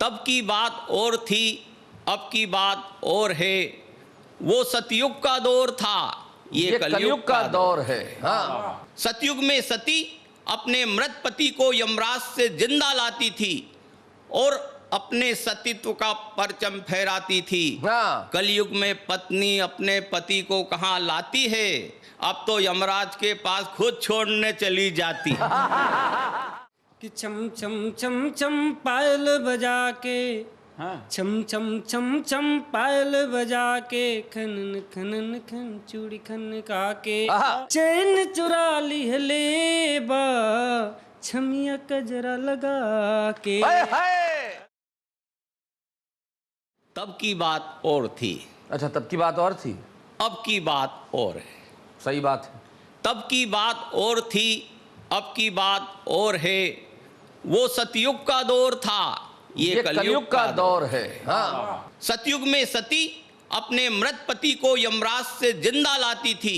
तब की बात और थी, अब की बात और है। वो सतयुग का दौर था, ये कलयुग का दौर है। हाँ। सतयुग में सती अपने मृत पति को यमराज से जिंदा लाती थी और अपने सतीत्व का परचम फहराती थी। हाँ। कलयुग में पत्नी अपने पति को कहाँ लाती है, अब तो यमराज के पास खुद छोड़ने चली जाती है। कि छम छम छम छम पायल बजा के, छम छम छम छम पायल बजा के, खनन खनन खन चूड़ी खन का के, चैन चुरा ली है ले बा, छमिया कजरा लगा के। तब की बात और थी। अच्छा, तब की बात और थी, अब की बात और है। सही बात है। तब की बात और थी, अब की बात और है। वो सतयुग का दौर था, ये कलयुग का दौर है। हाँ। सतयुग में सती अपने मृत पति को यमराज से जिंदा लाती थी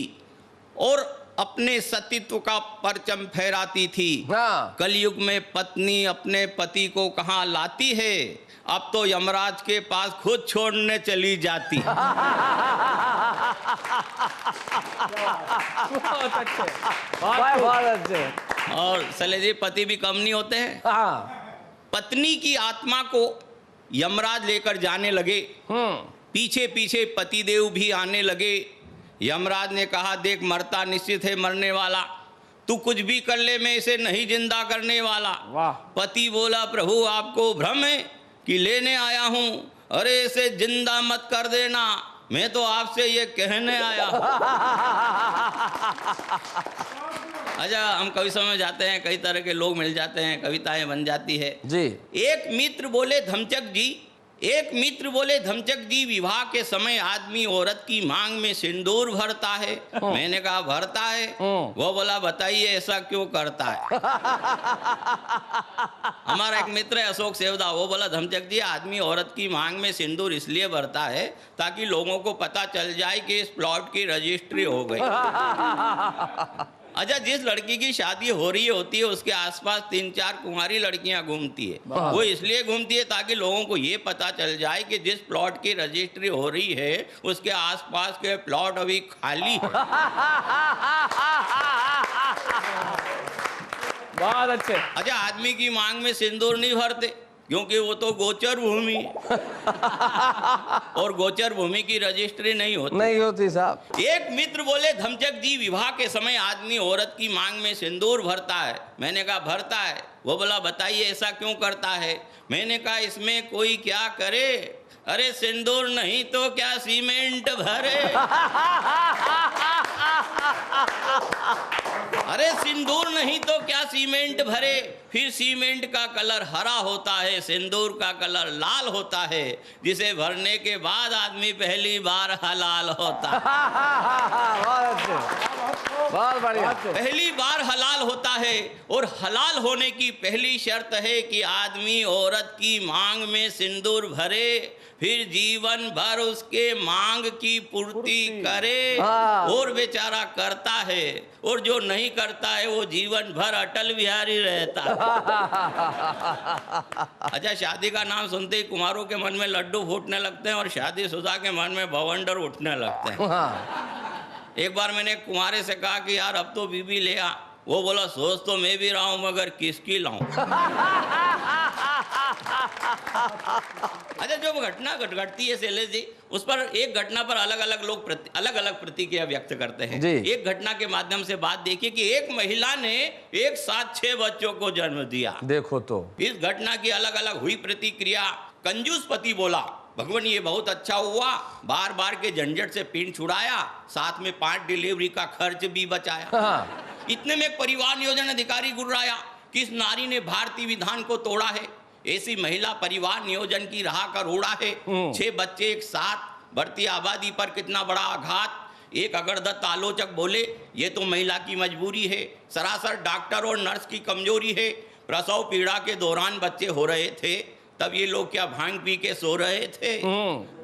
और अपने सतीत्व का परचम फहराती थी। हाँ। कलयुग में पत्नी अपने पति को कहाँ लाती है, अब तो यमराज के पास खुद छोड़ने चली जाती। बहुत अच्छे, बहुत अच्छे। और सले जी, पति भी कम नहीं होते हैं। हाँ। पत्नी की आत्मा को यमराज लेकर जाने लगे। पीछे पीछे पतिदेव भी आने लगे। यमराज ने कहा, देख मरता निश्चित है, मरने वाला, तू कुछ भी कर ले, मैं इसे नहीं जिंदा करने वाला। वाह। पति बोला, प्रभु आपको भ्रम है कि लेने आया हूं, अरे इसे जिंदा मत कर देना, मैं तो आपसे ये कहने आया हूं। अच्छा, हम कवि समय में जाते हैं, कई तरह के लोग मिल जाते हैं, कविताएं बन जाती है जी। एक मित्र बोले धमचक जी, विवाह के समय आदमी औरत की मांग में सिंदूर भरता है। मैंने कहा भरता है? वो बोला, बताइए ऐसा क्यों करता है। हमारा एक मित्र है अशोक सेवदा, वो बोला, धमचक जी, आदमी औरत की मांग में सिंदूर इसलिए भरता है ताकि लोगों को पता चल जाए कि इस प्लॉट की रजिस्ट्री हो गई। अच्छा, जिस लड़की की शादी हो रही होती है उसके आसपास 3-4 कुंवारी लड़कियां घूमती है। वो इसलिए घूमती है ताकि लोगों को ये पता चल जाए कि जिस प्लॉट की रजिस्ट्री हो रही है उसके आसपास के प्लॉट अभी खाली है। बहुत अच्छे। अच्छा, आदमी की मांग में सिंदूर नहीं भरते क्योंकि वो तो गोचर भूमि है। और गोचर भूमि की रजिस्ट्री नहीं होती साहब। एक मित्र बोले, धमचक जी, विवाह के समय आदमी औरत की मांग में सिंदूर भरता है। मैंने कहा भरता है? वो बोला, बताइए ऐसा क्यों करता है। मैंने कहा इसमें कोई क्या करे, अरे सिंदूर नहीं तो क्या सीमेंट भरे। अरे सिंदूर नहीं तो क्या सीमेंट भरे, फिर सीमेंट का कलर हरा होता है, सिंदूर का कलर लाल होता है, जिसे भरने के बाद आदमी पहली बार हलाल होता है। बहुत बढ़िया। पहली बार हलाल होता है और हलाल होने की पहली शर्त है कि आदमी औरत की मांग में सिंदूर भरे, फिर जीवन भर उसके मांग की पूर्ति करे। और बेचारा करता है, और जो नहीं करता है वो जीवन भर अटल बिहारी रहता है। अच्छा, शादी का नाम सुनते ही कुमारों के मन में लड्डू फूटने लगते हैं और शादीशुदा के मन में भवंडर उठने लगते हैं। एक बार मैंने कुंवारे से कहा कि यार अब तो बीबी ले आ। वो बोला, सोच तो मैं भी रहा हूं मगर किसकी लाऊं। अच्छा, जो घटना घटती है शैलेश जी, उस पर एक घटना पर अलग अलग लोग अलग अलग प्रतिक्रिया व्यक्त करते हैं। एक घटना के माध्यम से बात देखिए कि एक महिला ने एक साथ 6 बच्चों को जन्म दिया। देखो तो इस घटना की अलग अलग हुई प्रतिक्रिया। कंजूस पति बोला, भगवान ये बहुत अच्छा हुआ, बार बार के झंझट से पिंड छुड़ाया, साथ में 5 डिलीवरी का खर्च भी बचाया। इतने में परिवार नियोजन अधिकारी गुर्राया कि इस नारी ने भारतीय विधान को तोड़ा है, ऐसी महिला परिवार नियोजन की राह का रोड़ा है। 6 बच्चे एक साथ, बढ़ती आबादी पर कितना बड़ा आघात। एक अगरदत्त आलोचक बोले, ये तो महिला की मजबूरी है, सरासर डॉक्टर और नर्स की कमजोरी है। प्रसव पीड़ा के दौरान बच्चे हो रहे थे, तब ये लोग क्या भांग पी के सो रहे थे।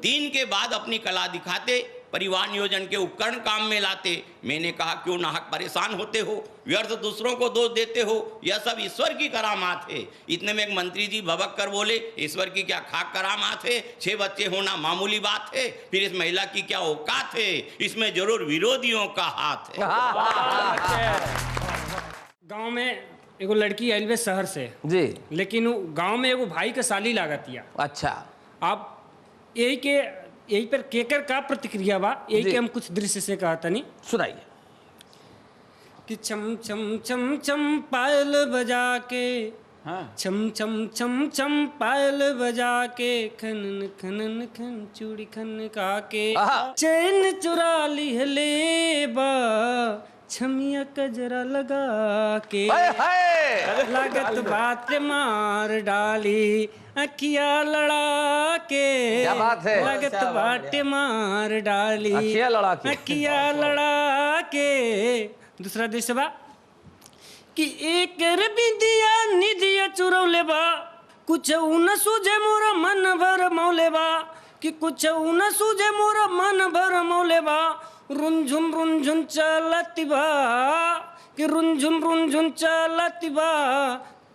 3 के बाद अपनी कला दिखाते परिवार नियोजन के उपकरण काम में लाते। मैंने कहा क्यों नाहक परेशान होते हो, व्यर्थ दूसरों को दोष देते हो, यह सब ईश्वर की करामात है। इतने में एक मंत्री जी भबक कर बोले, ईश्वर की क्या खाक करामात है, 6 बच्चे होना मामूली बात है, फिर इस महिला की क्या औकात है, इसमें जरूर विरोधियों का हाथ है। गांव में एगो लड़की आइल बे शहर से जी। लेकिन उ गांव में एगो भाई के साली लागतिया। अच्छा। आप यही पर केकर का प्रतिक्रिया बा, यही जी। के हम कुछ दृश्य से कहा तनी सुनाइए। कि छम छम छम छम पायल बजा के, छम छम छम छम पायल बजा के, खनन खनन खन चूड़ी खन का के, चैन चुरा लिहले बा छमिया कजरा लगा के, लागत बात मार डाली अखिया लड़ा के, क्या बात है? लागत बात मार डाली अखिया लड़ा के, अखिया लड़ा के। दूसरा दृश्य बा कि एक बिंदिया निदिया चुरौले बा, कुछ न सूझे मोरा मन भर मौले बा, कि कुछ न सूझे मोरा मन भर मौले बा, रुंझुन चलती बा, कि रुंझुन चलती बा,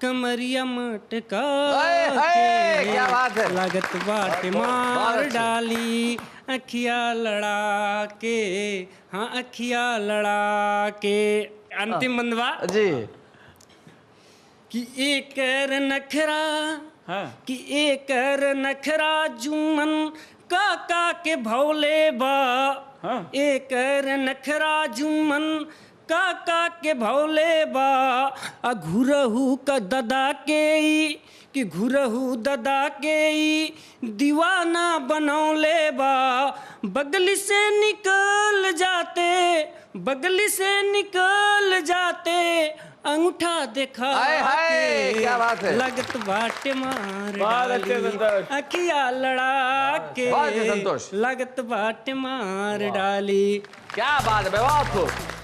कमरिया मटका के, क्या बात है? लागत बाट मार डाली अखिया लड़ा के, हाँ अखिया लड़ा के। अंतिम बंदवा जी। कि एक नखरा, कि एक नखरा जुमन काका के भौले बा, एक नखरा जुमन काका के भौले बा, घुरहू का ददा के ई, कि घुरहू ददा के ई दीवाना बनौले बा, बगली से निकल जाते, बगली से निकल जाते, अंगूठा दिखा के, क्या बात है? लगत बाटे मार बहुत अच्छे डाली संतोष। अखिया लड़ा के, बहुत अच्छे संतोष। लगत बाटे मार डाली। क्या बात है, बहुत खूब।